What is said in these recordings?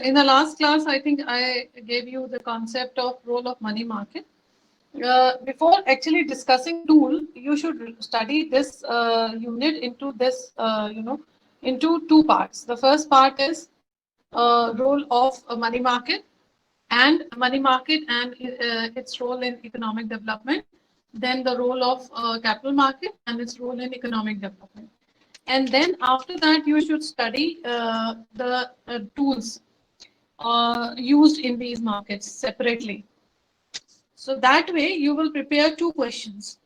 in the last class, I think I gave you the concept of role of money market. Before actually discussing tool, you should study this unit into this, into two parts. The first part is role of a money market and its role in economic development. Then the role of capital market and its role in economic development. And then after that, you should study the tools used in these markets separately. So that way you will prepare two questions.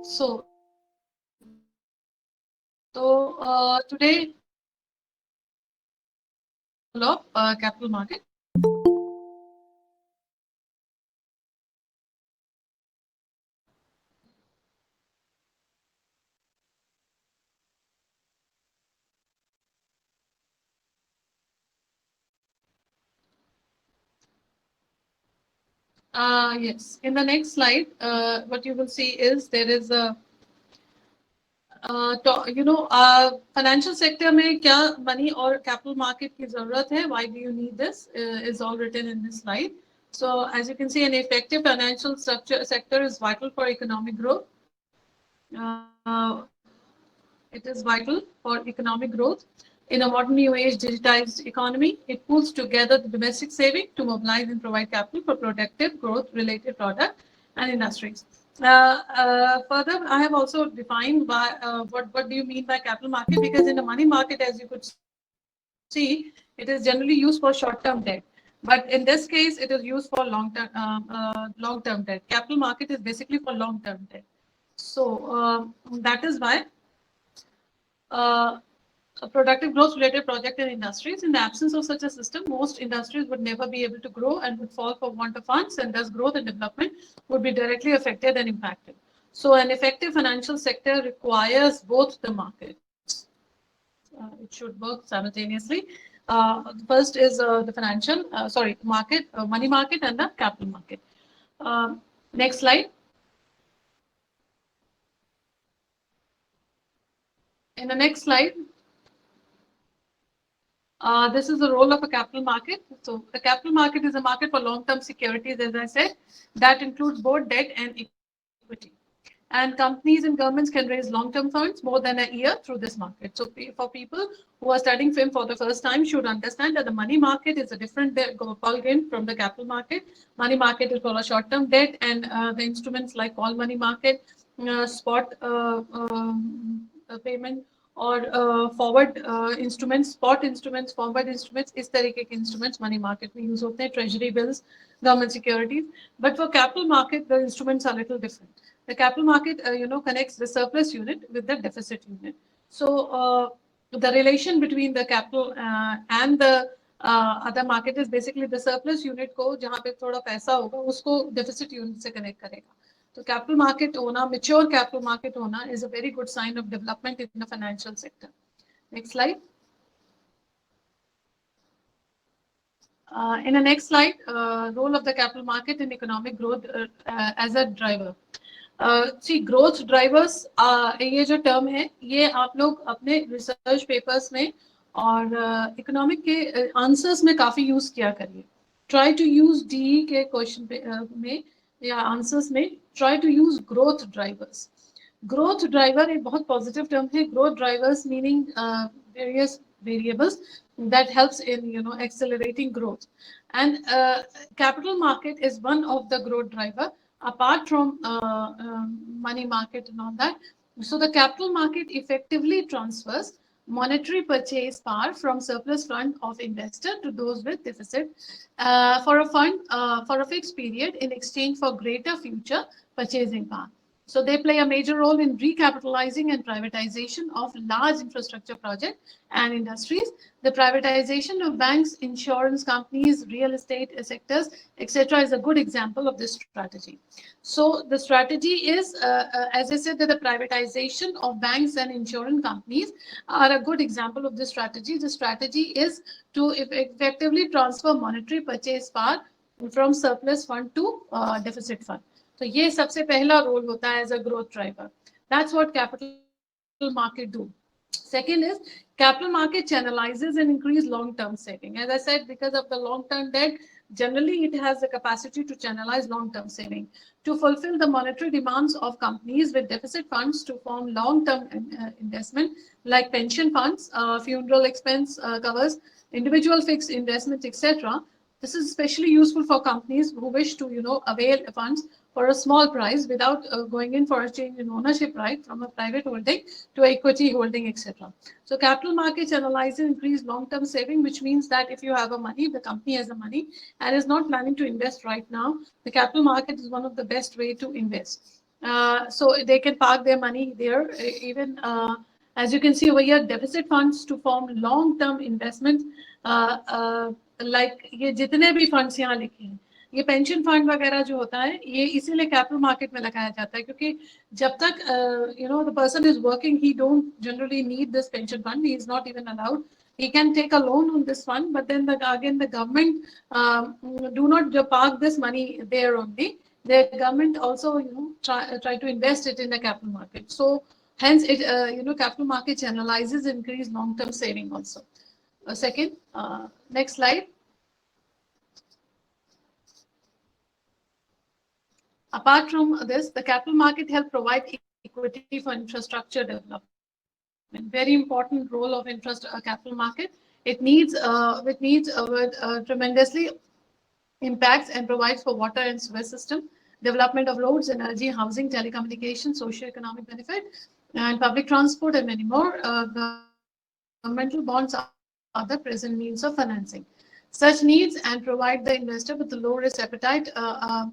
So, today of capital market. Yes, in the next slide, what you will see is there is a financial sector में क्या money और capital market की जरूरत है, why do you need this, is all written in this slide. So as you can see, an effective financial structure sector is vital for economic growth. It is vital for economic growth. In a modern new age digitized economy, it pulls together the domestic saving to mobilize and provide capital for productive growth related product and industries. Further, I have also defined what do you mean by capital market, because in the money market, as you could see, it is generally used for short-term debt. But in this case, it is used for long-term debt. Capital market is basically for long-term debt. So that is why uh, a productive growth related project in industries. In the absence of such a system, most industries would never be able to grow and would fall for want of funds, and thus growth and development would be directly affected and impacted. So an effective financial sector requires both the markets. It should work simultaneously. First is the market, money market, and the capital market. Next slide. In the next slide, this is the role of a capital market. So the capital market is a market for long-term securities, as I said, that includes both debt and equity. And companies and governments can raise long-term funds more than a year through this market. So for people who are studying film for the first time should understand that the money market is a different ballgame from the capital market. Money market is for a short-term debt, and the instruments like call money market, spot payment, और forward instruments, spot instruments, forward instruments, इस तरीके के instruments money market में use होते हैं, treasury bills, government securities. But for capital market the instruments are little different. The capital market connects the surplus unit with the deficit unit. So the relation between the capital and the other market is basically the surplus unit को जहाँ पे थोड़ा पैसा होगा उसको deficit unit से connect करेगा. So capital market होना, mature capital market होना is a very good sign of development in the financial sector. Next slide. In the next slide, role of the capital market in economic growth as a driver. See, growth drivers, ये जो term है, ये आप लोग अपने research papers में और economic के answers में काफी use किया करिए. Try to use DE के question में या answers में try to use growth drivers. Growth driver एक बहुत positive term है. Growth drivers meaning various variables that helps in accelerating growth, and capital market is one of the growth driver apart from money market and all that. So the capital market effectively transfers monetary purchase power from surplus fund of investor to those with deficit for a fund for a fixed period in exchange for greater future purchasing power. So they play a major role in recapitalizing and privatization of large infrastructure projects and industries. The privatization of banks, insurance companies, real estate sectors, etc., is a good example of this strategy. So the strategy is, as I said, that the privatization of banks and insurance companies are a good example of this strategy. The strategy is to effectively transfer monetary purchase power from surplus fund to deficit fund. तो ये सबसे पहला role होता है as a growth driver. That's what capital market do. Second is capital market channelizes and increase long-term saving. As I said, because of the long-term debt, generally it has the capacity to channelize long-term saving to fulfill the monetary demands of companies with deficit funds to form long-term investment like pension funds, funeral expense covers, individual fixed investment, etc. This is especially useful for companies who wish to, avail funds for a small price without going in for a change in ownership right from a private holding to equity holding, etc. So capital markets analyze and increase long-term saving, which means that if you have a money, the company has a money and is not planning to invest right now, the capital market is one of the best way to invest. So they can park their money there, even as you can see over here, deficit funds to form long-term investments. Like ये जितने भी funds यहाँ लिखे हैं, ये pension fund वगैरह जो होता है, ये इसीलिए कैपिटल मार्केट में लगाया जाता है, क्योंकि जब तक the person is working, he don't generally need this pension fund, he is not even allowed. He can take a loan on this fund, but then again the government do not park this money there only. The government also try to invest it in the capital market. So hence it capital market analyzes increase long term saving also. Second, next slide. Apart from this, the capital market help provide equity for infrastructure development. Very important role of capital market. It tremendously impacts and provides for water and sewer system, development of roads, energy, housing, telecommunications, socio-economic benefit, and public transport, and many more. Governmental bonds are the present means of financing such needs and provide the investor with a low risk appetite, a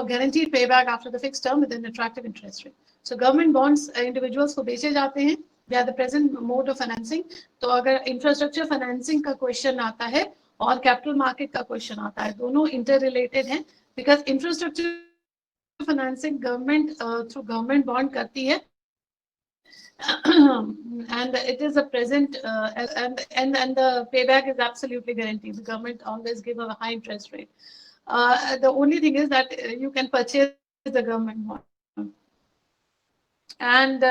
guaranteed payback after the fixed term with an attractive interest rate. So government bonds individuals को बेचे जाते हैं. They are the present mode of financing. तो अगर infrastructure financing का question आता है और capital market का question आता है, दोनों interrelated हैं, because infrastructure financing government through government bond करती है. And it is a present and the payback is absolutely guaranteed. The government always give a high interest rate. The only thing is that you can purchase the government bond, and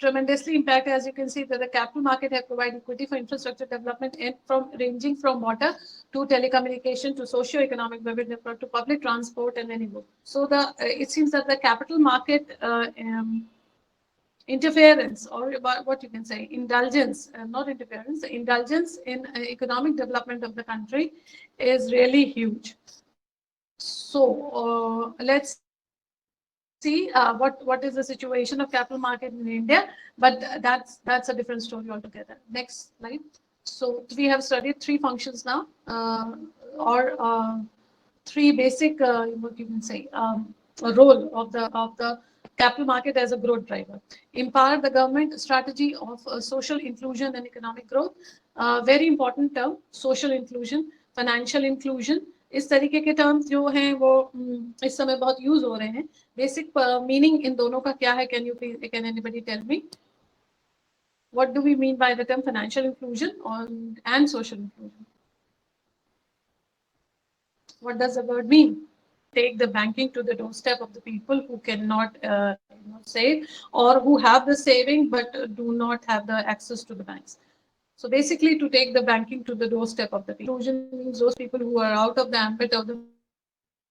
tremendously impact, as you can see, that the capital market have provided equity for infrastructure development, and from ranging from water to telecommunication to socio-economic development to public transport and many more. So it seems that the capital market interference, or what you can say, indulgence, not interference, indulgence in economic development of the country is really huge. So let's see what is the situation of capital market in India, but that's a different story altogether. Next slide. So we have studied three functions now, or three basic, what you can say, a role of the capital market as a growth driver. Empower the government strategy of social inclusion and economic growth. Very important term, social inclusion, financial inclusion. इस तरीके के terms जो हैं वो इस समय बहुत use हो रहे हैं. बेसिक मीनिंग इन दोनों का क्या है? Can anybody tell me? What do we mean by the term financial inclusion and social inclusion? What does the word mean? Take the banking to the doorstep of the people who cannot save, or who have the saving but do not have the access to the banks. So basically, to take the banking to the doorstep of the people. Inclusion means those people who are out of the ambit of the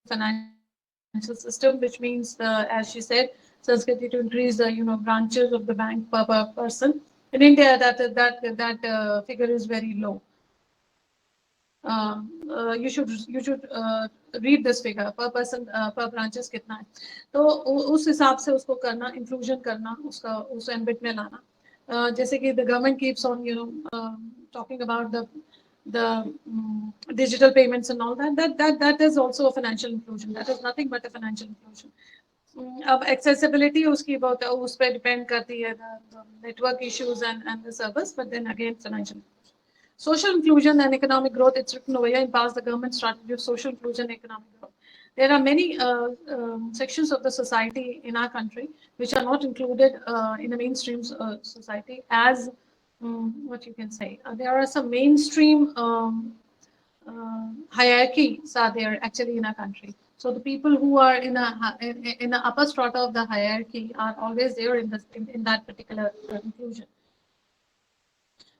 financial system, which means, as she said, Sanskriti, to increase the branches of the bank per person. In India, that figure is very low. You should read this figure per person per branches कितना है, तो उस हिसाब से उसको करना, inclusion करना, उसका उस एम्बिट में लाना. जैसे कि the government keeps on talking about the digital payments and all that is also a financial inclusion. That is nothing but a financial inclusion. अब accessibility उसकी बहुत उस पर depend करती है, the network issues and the service, but then again financial inclusion. Social inclusion and economic growth, it's written over here, empowers the government strategy of social inclusion and economic growth. There are many sections of the society in our country which are not included in a mainstream society as, what you can say, there are some mainstream hierarchies are there actually in our country. So the people who are in the upper strata of the hierarchy are always there in that particular inclusion.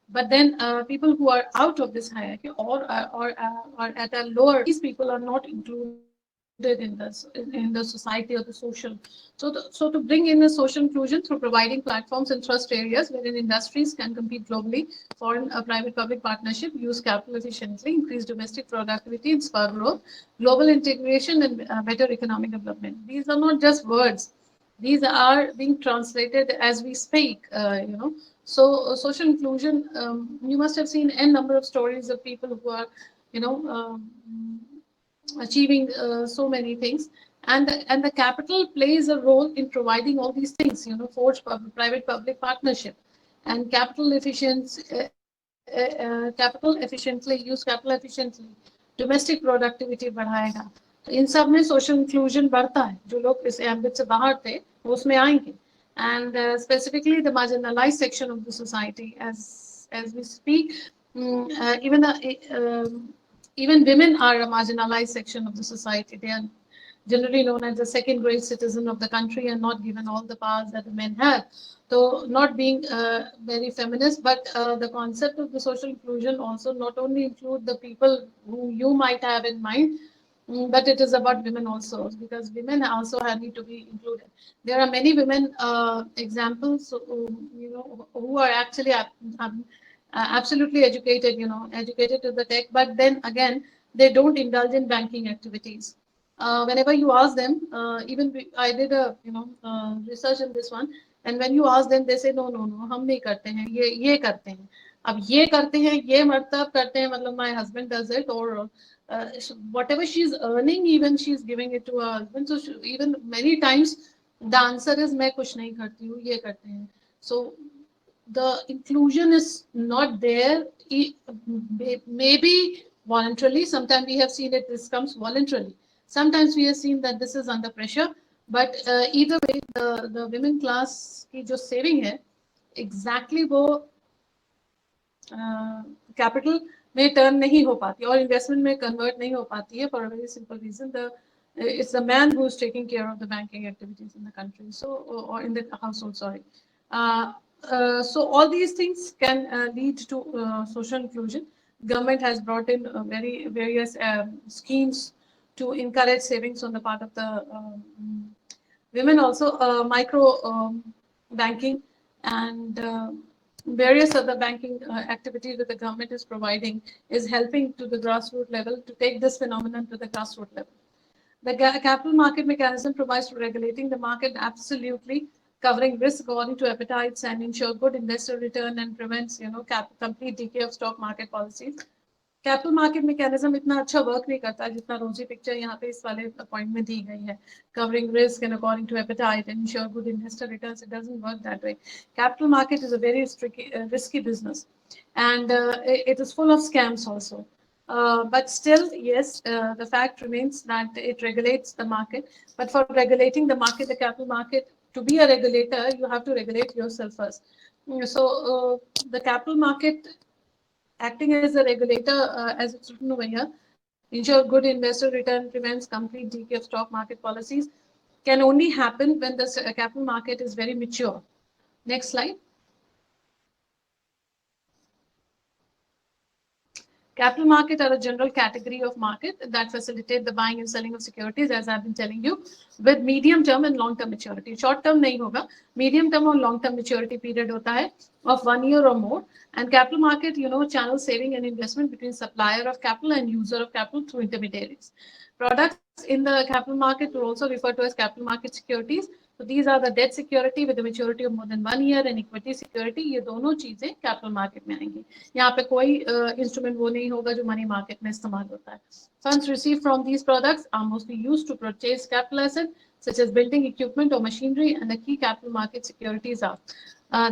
But then people who are out of this hierarchy or at a lower, these people are not included in the society or the social. So to bring in a social inclusion through providing platforms in trust areas wherein industries can compete globally, foreign private public partnership, use capital efficiently, increase domestic productivity, inspire growth, global integration, and better economic development. These are not just words, these are being translated as we speak, so social inclusion, you must have seen n number of stories of people who are, you know, achieving so many things, and the capital plays a role in providing all these things, forge private public partnership and capital efficiency, capital efficiently, use capital efficiently, domestic productivity बढ़ाएगा. तो इन सब में social inclusion बढ़ता है. जो लोग इस ambit से बाहर थे वो उसमें आएंगे. And specifically the marginalized section of the society, as we speak, even women are a marginalized section of the society. They are generally known as the second grade citizen of the country and not given all the powers that the men have. So not being very feminist, but the concept of the social inclusion also not only include the people who you might have in mind, but it is about women also, because women also need to be included. There are many women examples, who are actually absolutely educated, educated to the tech, but then again, they don't indulge in banking activities. Whenever you ask them, I did a research in this one, and when you ask them, they say no, no, no, हम नहीं करते हैं, ये करते हैं. अब ये करते हैं, ये मतलब करते हैं, मतलब my husband does it, or whatever she's earning, even she's giving it to her husband. So even many times the answer is मैं कुछ नहीं करती हूँ, ये करते हैं. So the inclusion is not there. Maybe voluntarily. Sometimes we have seen it. This comes voluntarily. Sometimes we have seen that this is under pressure. But either way, the women class की जो saving है, exactly वो capital में turn नहीं हो पाती और investment में कन्वर्ट नहीं हो पाती है, for a very simple reason. The It's the man who is taking care of the banking activities in the country, so or in the household. Sorry. So all these things can lead to social inclusion. Government has brought in very various schemes to encourage savings on the part of the women. Also, micro banking and various other banking activities that the government is providing is helping to the grassroots level to take this phenomenon to the grassroots level. The capital market mechanism provides for regulating the market absolutely, covering risk according to appetites and ensure good investor return and prevents, complete decay of stock market policies. Capital market mechanism इतना अच्छा work नहीं करता जितना रोजी picture यहाँ पे इस वाले पॉइंट में दी गई है. Covering risk and according to appetite and ensure good investor returns. It doesn't work that way. Capital market is a very risky business, and it is full of scams also. But still, yes, the fact remains that it regulates the market. But for regulating the market, the capital market, to be a regulator, you have to regulate yourself first. So the capital market, acting as a regulator, as it's written over here, ensure good investor return, prevents complete decay of stock market policies, can only happen when the capital market is very mature. Next slide. Capital market are a general category of market that facilitate the buying and selling of securities, as I've been telling you, with medium term and long term maturity. Short term nahi hoga, medium term or long term maturity period hota hai of 1 year or more. And capital market, channel saving and investment between supplier of capital and user of capital through intermediaries. Products in the capital market are also referred to as capital market securities. So these are the debt security with a maturity of more than 1 year and equity security. ये दोनों चीजें capital market में आएंगी. यहाँ पे कोई instrument वो नहीं होगा जो मनी मार्केट में इस्तेमाल होता है. Funds received from these products are mostly used to purchase capital assets such as building equipment or machinery, and the key capital market securities are.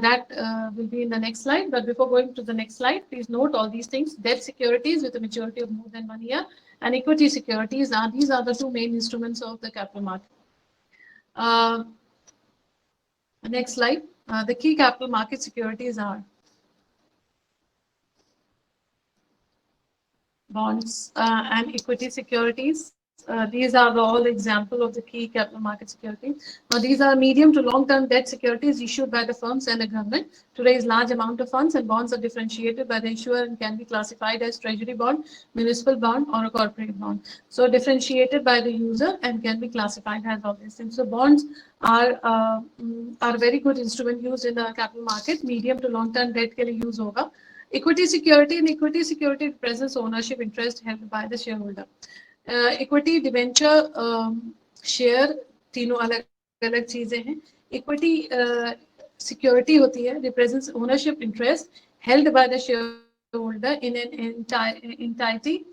That will be in the next slide. But before going to the next slide, please note all these things. Debt securities with a maturity of more than 1 year and equity securities these are the two main instruments of the capital market. Next slide. The key capital market securities are bonds and equity securities. These are all example of the key capital market securities. Now, these are medium to long-term debt securities issued by the firms and the government to raise large amount of funds, and bonds are differentiated by the issuer and can be classified as treasury bond, municipal bond, or a corporate bond. So, differentiated by the user and can be classified as all these things. So, bonds are a very good instrument used in the capital market. Medium to long-term debt के लिए use होगा. Equity security, in equity security represents ownership interest held by the shareholder. Equity debenture share तीनों अलग अलग चीजें हैं. Equity security होती है, represents ownership interest held by the share holder in an entirety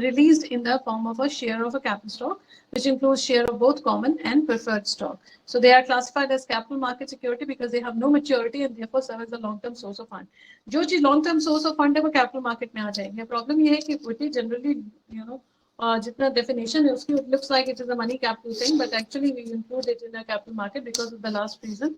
released in the form of a share of a capital stock, which includes share of both common and preferred stock. So they are classified as capital market security because they have no maturity and therefore serve as a long-term source of fund. जो चीज long-term source of fund है वो capital market में आ जाएंगे. Problem ये है कि equity generally, you know, जितना definition है उसकी, it looks like it is a money capital thing, but actually we include it in a capital market because of the last reason.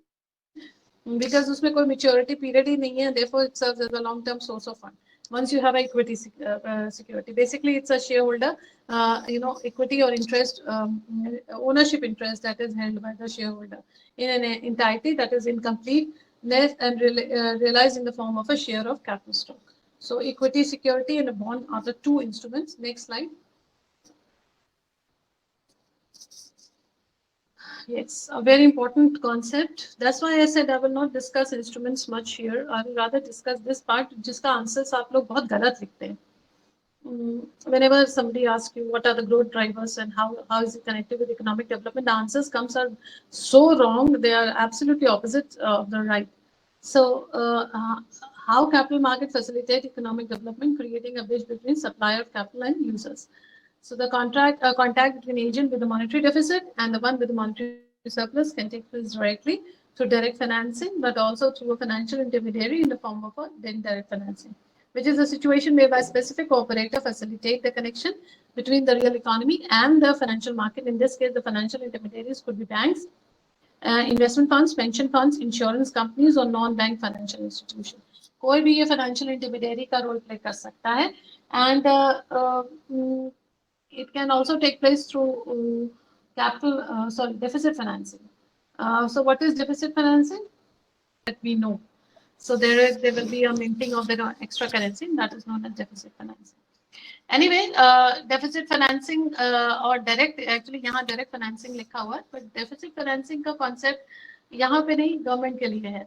Because उसमें कोई maturity period ही नहीं है, therefore it serves as a long-term source of fund. Once you have equity security, basically it's a shareholder, equity or interest, ownership interest that is held by the shareholder in an entirety that is incomplete and realized in the form of a share of capital stock. So equity security and a bond are the two instruments. Next slide. Yes, a very important concept. That's why I said I will not discuss instruments much here. I will rather discuss this part, जिसका answers आप लोग बहुत गलत लिखते हैं. Whenever somebody asks you what are the growth drivers and how is it connected with economic development, the answers comes are so wrong. They are absolutely opposite of the right. So, how capital market facilitate economic development, creating a bridge between supplier of capital and users. So the contact between agent with the monetary deficit and the one with the monetary surplus can take place directly through direct financing, but also through a financial intermediary in the form of a indirect financing, which is a situation whereby specific operator facilitate the connection between the real economy and the financial market. In this case, the financial intermediaries could be banks, investment funds, pension funds, insurance companies, or non-bank financial institutions. कोई भी ये financial intermediary का role play कर सकता है, and it can also take place through deficit financing. So what is deficit financing? That we know. So there will be a minting of the extra currency, that is known as deficit financing. Anyway, deficit financing or direct, actually यहाँ direct financing लिखा हुआ है, but deficit financing का concept यहाँ पे नहीं, government के लिए है.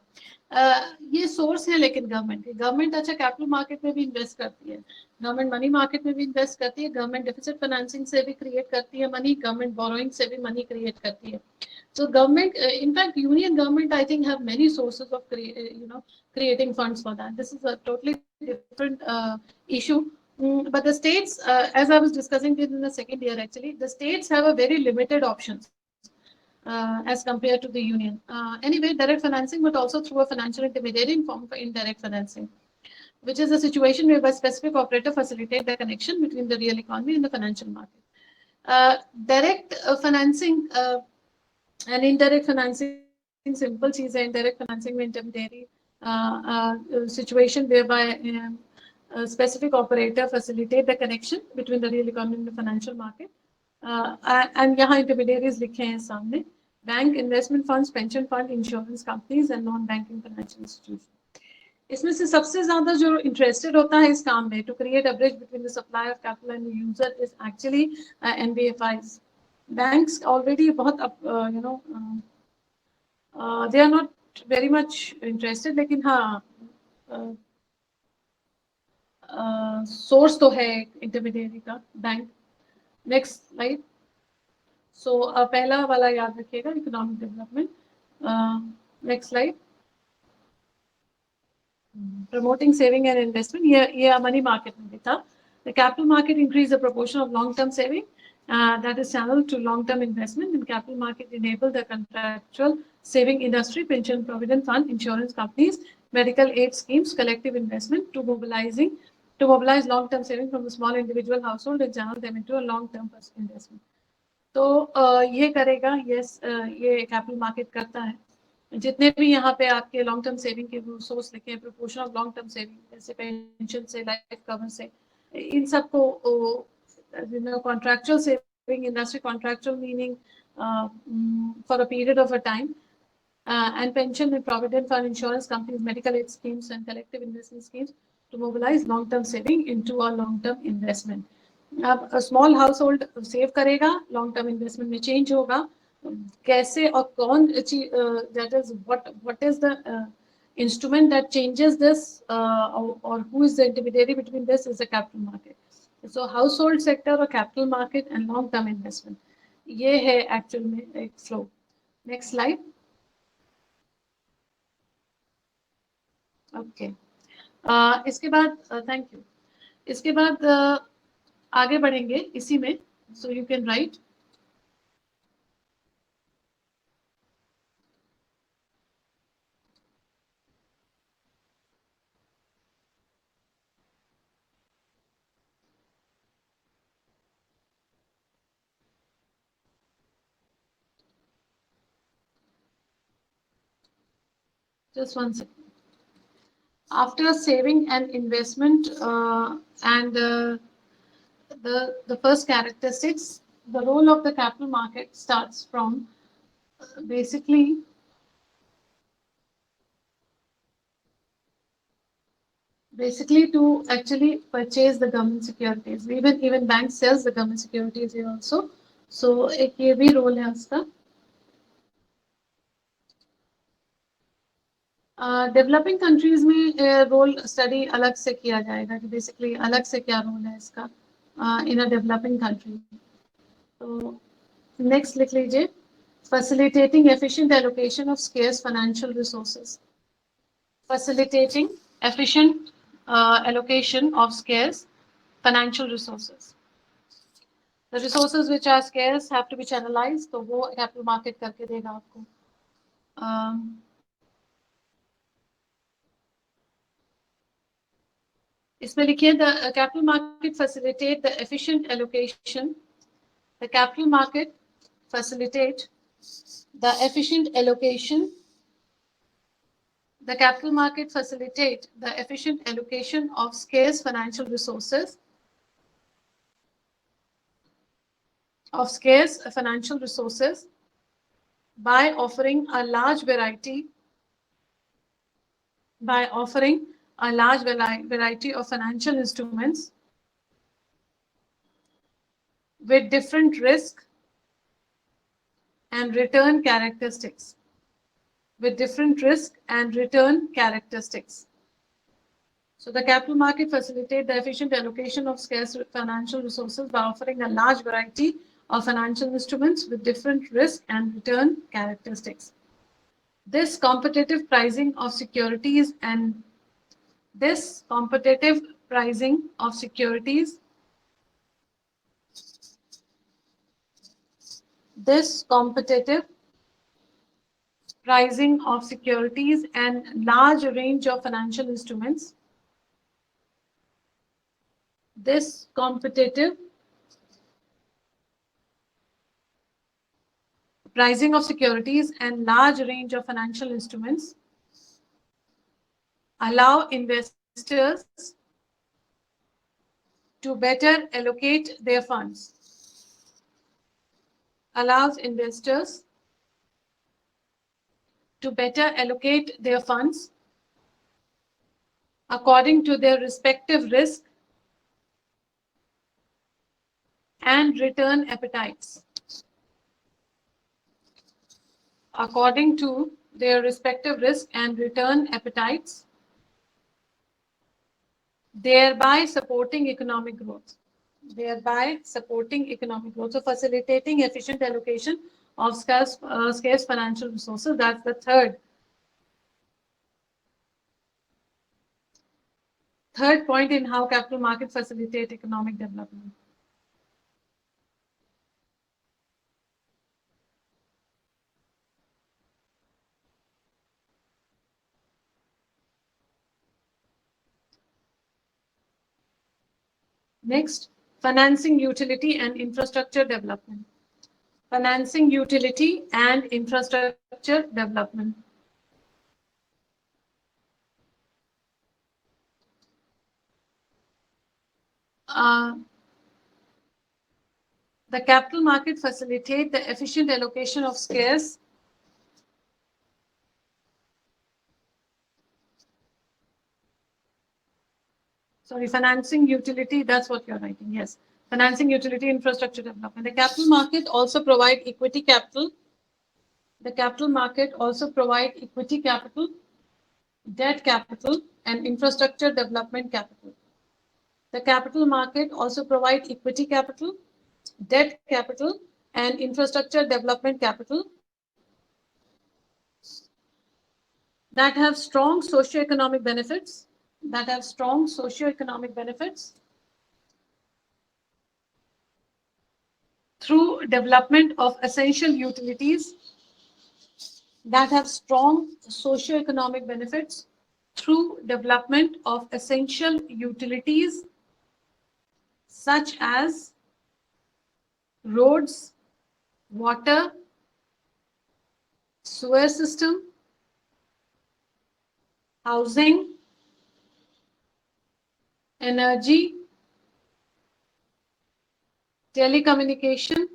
ये सोर्स है लेकिन गवर्नमेंट अच्छा कैपिटल मार्केट में भी इन्वेस्ट करती है, गवर्नमेंट मनी मार्केट में भी इन्वेस्ट करती है, गवर्नमेंट डेफिसिट फाइनेंसिंग से भी क्रिएट करती है मनी, गवर्नमेंट बोरोइंग से भी मनी क्रिएट करती है. So government, in fact, union government, I think, have many sources of creating funds for that. This is a totally different issue. But the states, as I was discussing this in the second year, actually, the states have a very limited options as compared to the union. Anyway, direct financing, but also through a financial intermediary in form of indirect financing, which is a situation whereby specific operator facilitate the connection between the real economy and the financial market. Direct financing and indirect financing, simple चीज है. Indirect financing में intermediary situation whereby a specific operator facilitate the connection between the real economy and the financial market. And यहाँ intermediaries लिखे हैं सामने: bank, investment funds, pension fund, insurance companies and non-banking financial institutions. इसमें से सबसे ज्यादा जो interested होता है इस काम में to create a bridge between the supplier of capital and the user is actually NBFIs. Banks already बहुत they are not very much interested, लेकिन हाँ सोर्स तो है इंटरमीडिएरी का बैंक. Next slide. सो पहला वाला याद रखिएगा, economic development. Next slide. Promoting saving and investment, ये मनी मार्केट में भी था. The capital market increase the proportion of long-term saving that is channeled to long-term investment, and capital market enable the contractual saving industry, pension provident fund, insurance companies, medical aid schemes, collective investment to mobilize long-term saving from the small individual household and channel them into a long-term investment. तो ये करेगा, yes, ये capital market करता है. जितने भी यहाँ पे आपके लॉन्ग टर्म सेविंग के सोर्स लिखे हैं, proportion of long term saving, जैसे पेंशन से, लाइफ कवर से, इन सबको contractual saving industry, contractual meaning for a period of a time, and pension and provident fund insurance companies, medical aid schemes, and collective investment schemes to mobilize long-term saving into a long-term investment. अब a small household save करेगा, long-term investment में change होगा, कैसे और कौन that is what is the instrument that changes this or who is the intermediary between this is the capital market. So household sector or capital market and long-term investment, ये है actual में एक flow. Next slide. Okay इसके बाद thank you, इसके बाद आगे बढ़ेंगे इसी में, so you can write. Just one second. After saving and investment and the first characteristics, the role of the capital market starts from basically to actually purchase the government securities. Even bank sells the government securities here also. So एक ये भी role है उसका. Developing countries में role study अलग से किया जाएगा कि बेसिकली अलग से क्या रोल है इसका इन अ डेवलपिंग कंट्री. तो नेक्स्ट लिख लीजिए, facilitating efficient allocation of scarce financial resources. Facilitating efficient allocation of scarce financial resources. The resources which are scarce have to be channelized, तो वो कैपिटल मार्केट करके देगा आपको. इसमें लिखिए the capital market facilitate the efficient allocation. The capital market facilitate the efficient allocation. The capital market facilitate the efficient allocation of scarce financial resources by offering a large variety of financial instruments with different risk and return characteristics. So the capital market facilitates the efficient allocation of scarce financial resources by offering a large variety of financial instruments with different risk and return characteristics. This competitive pricing of securities and this competitive pricing of securities and large range of financial instruments. This competitive pricing of securities and large range of financial instruments allow investors to better allocate their funds. Allows investors to better allocate their funds according to their respective risk and return appetites. According to their respective risk and return appetites, thereby supporting economic growth. So facilitating efficient allocation of scarce financial resources. That's the third point in how capital markets facilitate economic development. Next, financing utility and infrastructure development. Financing utility and infrastructure development. The capital market facilitate the efficient allocation of scarce financing utility, that's what you're writing, yes. Financing utility infrastructure development. The capital market also provide equity capital. The capital market also provide equity capital, debt capital, and infrastructure development capital. The capital market also provide equity capital, debt capital, and infrastructure development capital that have strong socioeconomic benefits, through development of essential utilities, that have strong socioeconomic benefits through development of essential utilities such as roads, water, sewer system, housing, energy, telecommunication,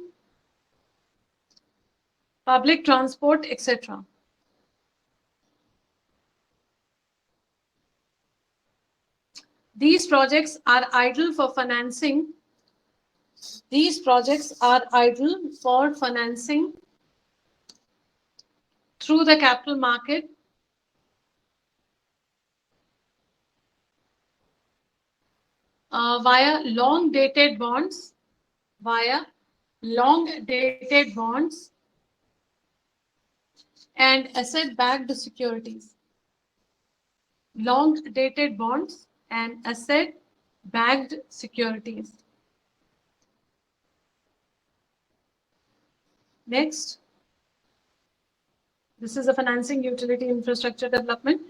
public transport, etc. These projects are idle for financing. These projects are idle for financing through the capital market via long-dated bonds, and asset-backed securities. Long-dated bonds and asset-backed securities. Next, this is a financing utility infrastructure development.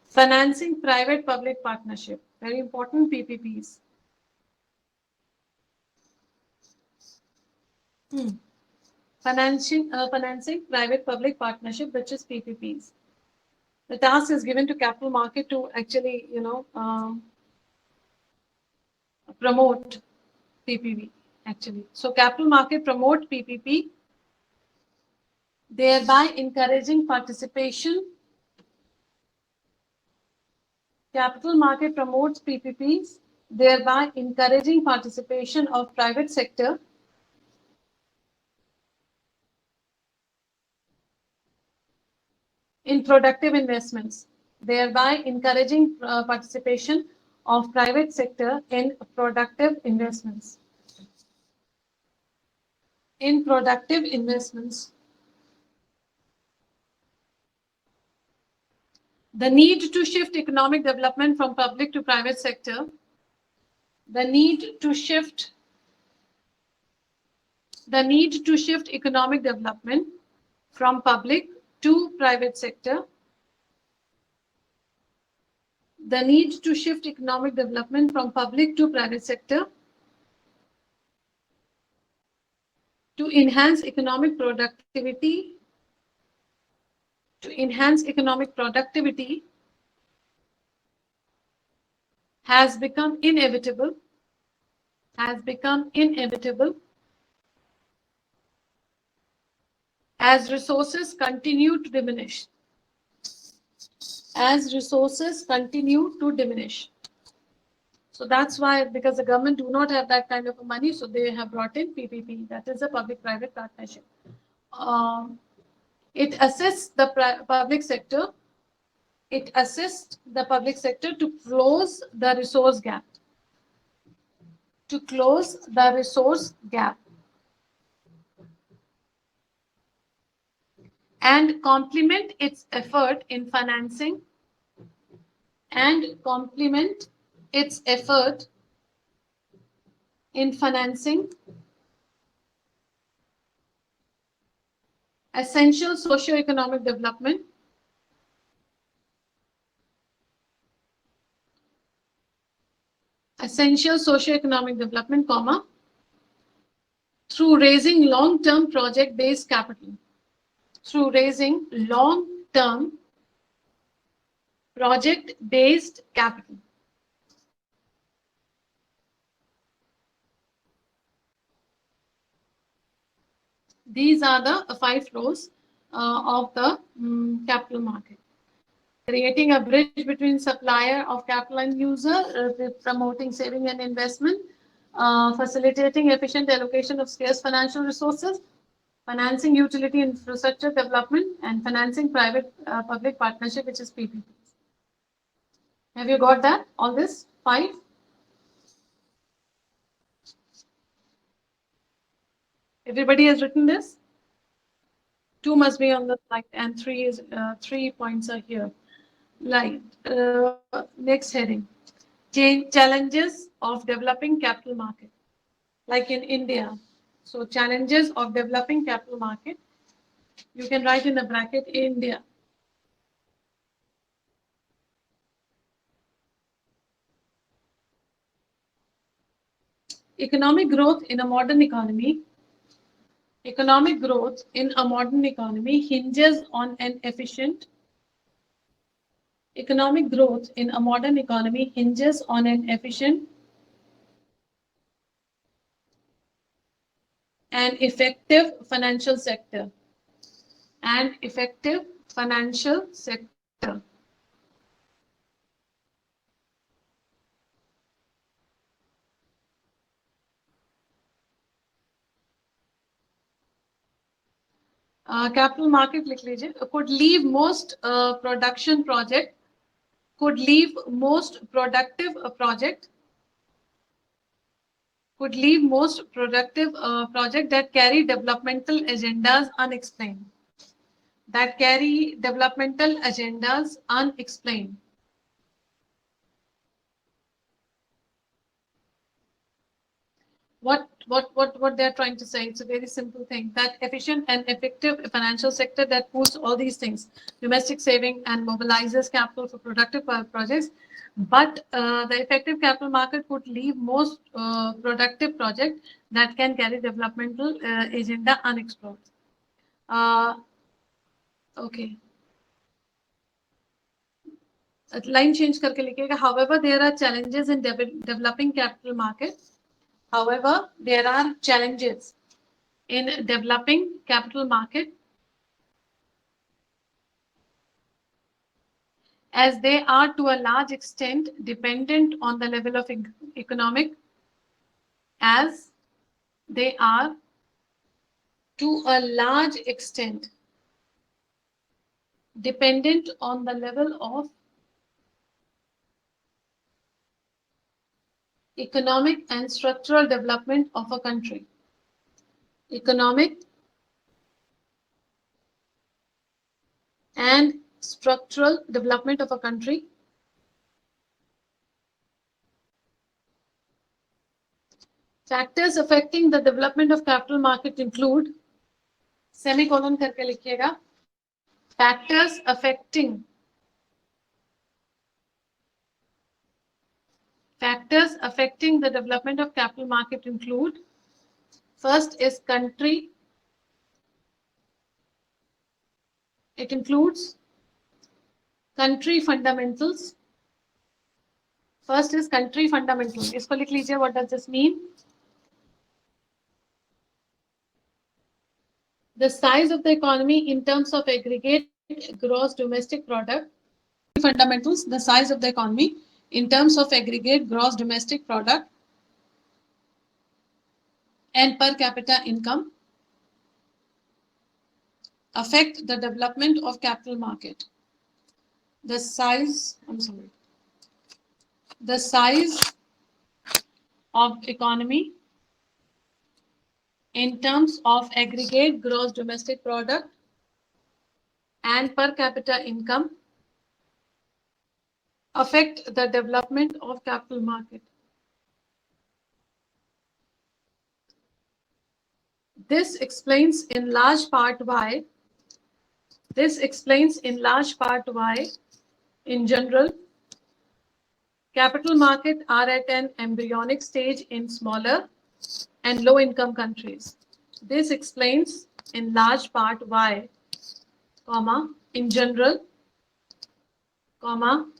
Financing private-public partnership, very important, PPPs. Financing private-public partnership, which is PPPs. The task is given to capital market to actually, promote PPP, actually. So capital market promote PPP, thereby encouraging participation. Capital market promotes PPPs, thereby encouraging participation of private sector in productive investments, thereby encouraging participation of private sector in productive investments. In productive investments. The need to shift economic development from public to private sector. The need to shift economic development from public to private sector. The need to shift economic development from public to private sector to enhance economic productivity. Has become inevitable as resources continue to diminish. So that's why, because the government do not have that kind of money, so they have brought in PPP, that is a public-private partnership. It assists the public sector. It assists the public sector to close the resource gap. And complement its effort in financing. Essential socio-economic development. Through raising long-term project-based capital. These are the 5 flows of the capital market. Creating a bridge between supplier of capital and user, promoting saving and investment, facilitating efficient allocation of scarce financial resources, financing utility infrastructure development, and financing private public partnership, which is PPPs. Have you got that? All this 5? Everybody has written this? 2 must be on the slide, and 3 is 3 points are here. Right. Next heading. Challenges of developing capital market, like in India. So challenges of developing capital market. You can write in a bracket India. Economic growth in a modern economy. Economic growth in a modern economy hinges on an efficient. Economic growth in a modern economy hinges on an efficient and effective financial sector. And effective financial sector. Capital market लिख लीजिए. Could leave most production project. Could leave most productive project. Could leave most productive project that carry developmental agendas unexplained. That carry developmental agendas unexplained. What they're trying to say, it's a very simple thing, that efficient and effective financial sector that pools all these things, domestic saving and mobilizes capital for productive projects, but the effective capital market could leave most productive project that can carry developmental agenda unexplored. Okay. Line change करके लिखिएगा. However, there are challenges in developing capital market. However, there are challenges in developing capital market, as they are to a large extent dependent on the level of economic, as they are to a large extent dependent on the level of economic and structural development of a country. Economic and structural development of a country. Factors affecting the development of capital market include, semicolon करके लिखिएगा, factors affecting the development of capital market include, first is country. It includes country fundamentals. First is country fundamentals. इसको लिख लीजिए. What does this mean? The size of the economy in terms of aggregate gross domestic product. Fundamentals, the size of the economy in terms of aggregate gross domestic product and per capita income affect the development of capital market. The size of economy in terms of aggregate gross domestic product and per capita income affect the development of capital market. This explains in large part why, in general, capital market are at an embryonic stage in smaller and low-income countries. This explains in large part why, in general,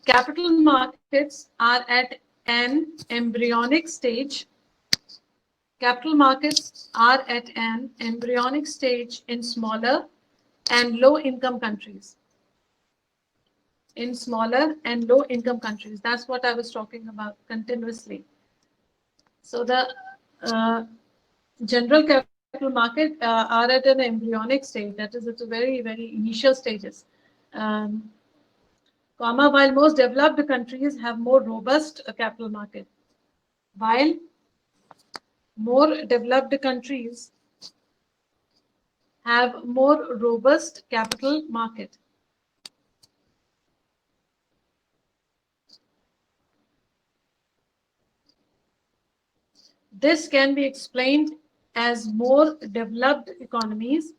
capital markets are at an embryonic stage capital markets are at an embryonic stage in smaller and low-income countries. In smaller and low-income countries. That's what I was talking about continuously. So the general capital market are at an embryonic stage. That is, it's a very, very initial stages. Um, while most developed countries have more robust capital market, while more developed countries have more robust capital market. This can be explained as more developed economies.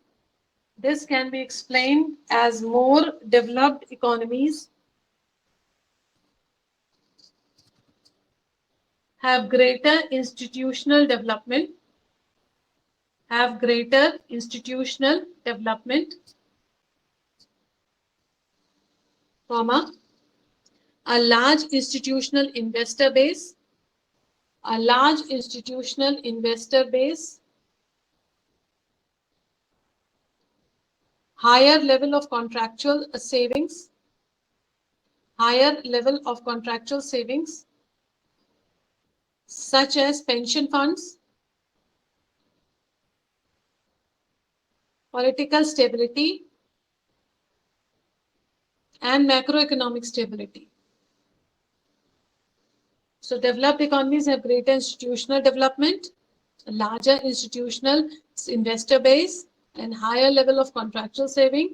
This can be explained as more developed economies have greater institutional development, comma, a large institutional investor base, higher level of contractual savings, such as pension funds, political stability, and macroeconomic stability. So developed economies have greater institutional development, a larger institutional investor base, and higher level of contractual saving,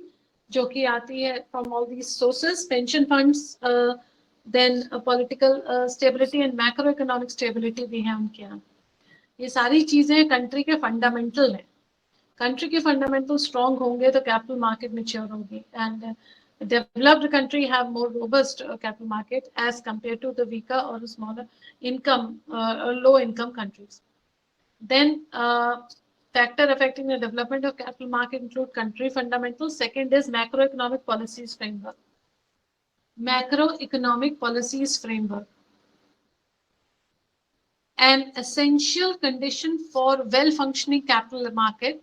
जो कि आती है from all these sources, pension funds, then political stability and macroeconomic stability भी है उनके यहाँ. ये सारी चीजें कंट्री के फंडामेंटल हैं. कंट्री के फंडामेंटल स्ट्रॉन्ग होंगे तो कैपिटल मार्केट मैच्योर होगी. And developed country have more robust capital market as compared to the weaker or smaller income or low income countries. Then factor affecting the development of capital market include country fundamentals. Second is macroeconomic policies framework. An essential condition for well functioning capital market,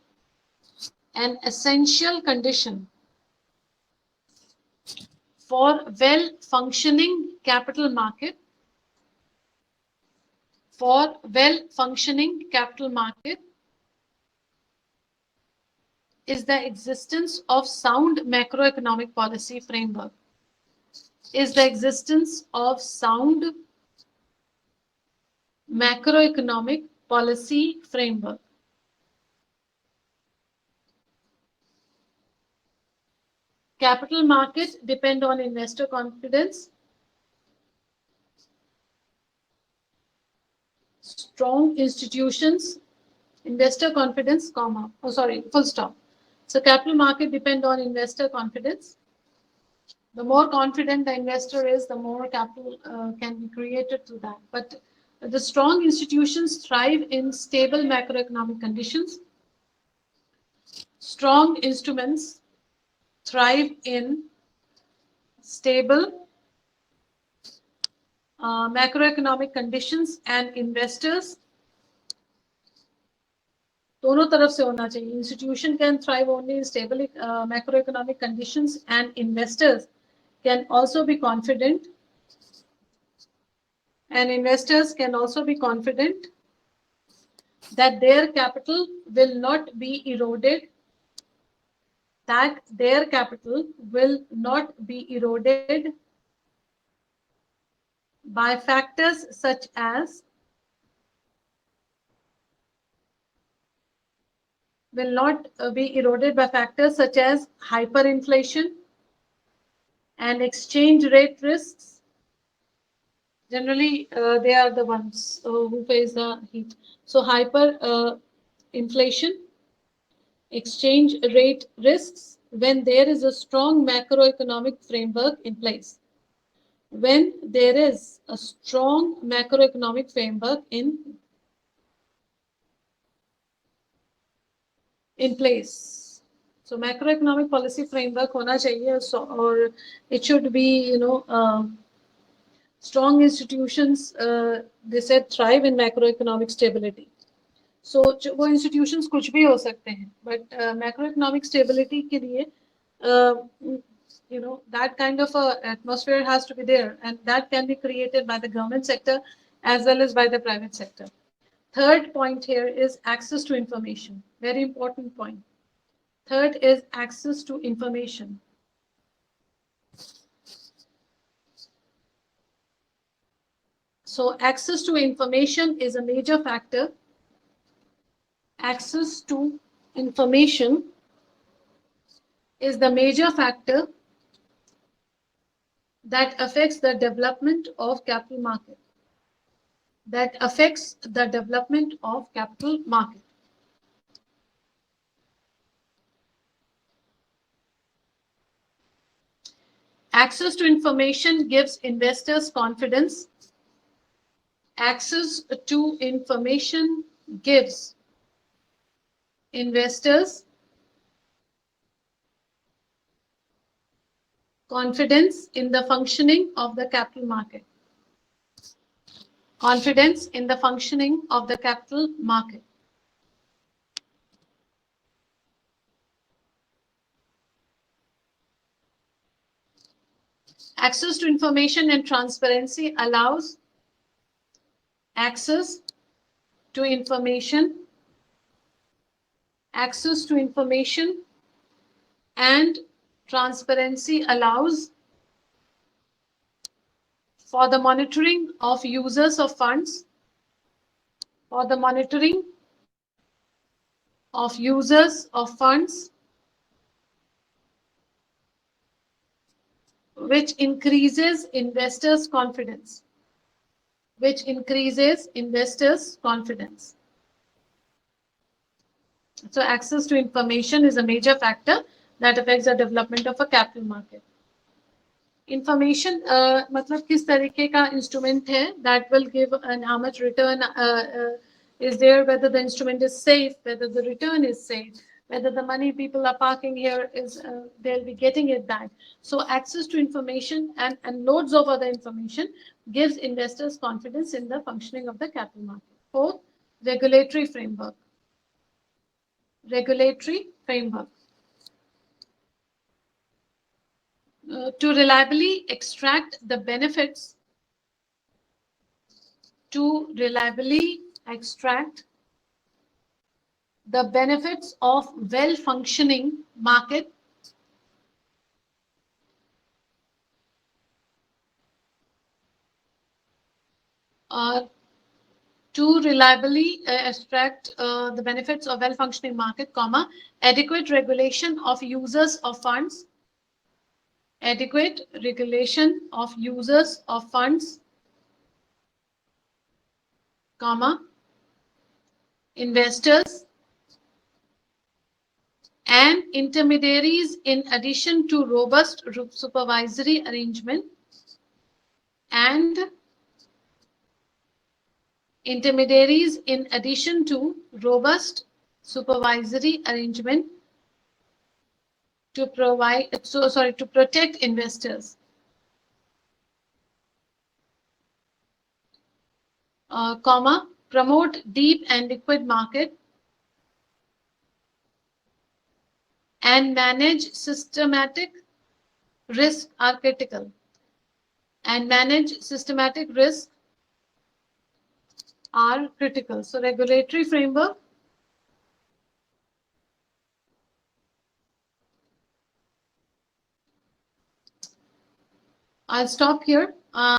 an essential condition for well functioning capital market, is the existence of sound macroeconomic policy framework. Capital markets depend on investor confidence, strong institutions, investor confidence, full stop. So capital market depend on investor confidence. The more confident the investor is, the more capital can be created through that. But the strong institutions thrive in stable macroeconomic conditions. Strong instruments thrive in stable macroeconomic conditions, and investors दोनों तरफ से होना चाहिए. Institution can thrive only in stable macroeconomic conditions, and investors can also be confident. That their capital will not be eroded. By factors such as hyperinflation and exchange rate risks. Generally, they are the ones who face the heat. So hyperinflation, exchange rate risks, when there is a strong macroeconomic framework in place. When there is a strong macroeconomic framework in place. So macroeconomic policy framework होना चाहिए, or it should be, strong institutions, they said, thrive in macroeconomic stability. सो वो institutions कुछ भी हो सकते हैं, but macro economic stability के लिए that kind of a atmosphere has to be there, and that can be created by the government sector as well as by the private sector. Third point here is access to information. Very important point. Third is access to information. So access to information is a major factor. Access to information is the major factor that affects the development of capital market. That affects the development of capital market. Access to information gives investors confidence. Access to information gives investors confidence in the functioning of the capital market. Confidence in the functioning of the capital market. Access to information and transparency allows access to information, access to information and transparency allows for the monitoring of users of funds, for the monitoring of users of funds, which increases investors' confidence, which increases investors' confidence. So access to information is a major factor that affects the development of a capital market. Information मतलब किस तरीके का instrument है that will give and how much return is there, whether the instrument is safe, whether the return is safe, whether the money people are parking here is they'll be getting it back. So access to information and loads of other information gives investors confidence in the functioning of the capital market. Fourth, regulatory framework. Regulatory framework. To reliably extract the benefits, to reliably extract the benefits of well-functioning market, to reliably extract the benefits of well-functioning market, comma, adequate regulation of users of funds, adequate regulation of users of funds, comma, investors and intermediaries in addition to robust supervisory arrangement and intermediaries in addition to robust supervisory arrangement to to protect investors. Comma, promote deep and liquid market and manage systematic risk are critical. And manage systematic risk are critical. So regulatory framework, I'll stop here.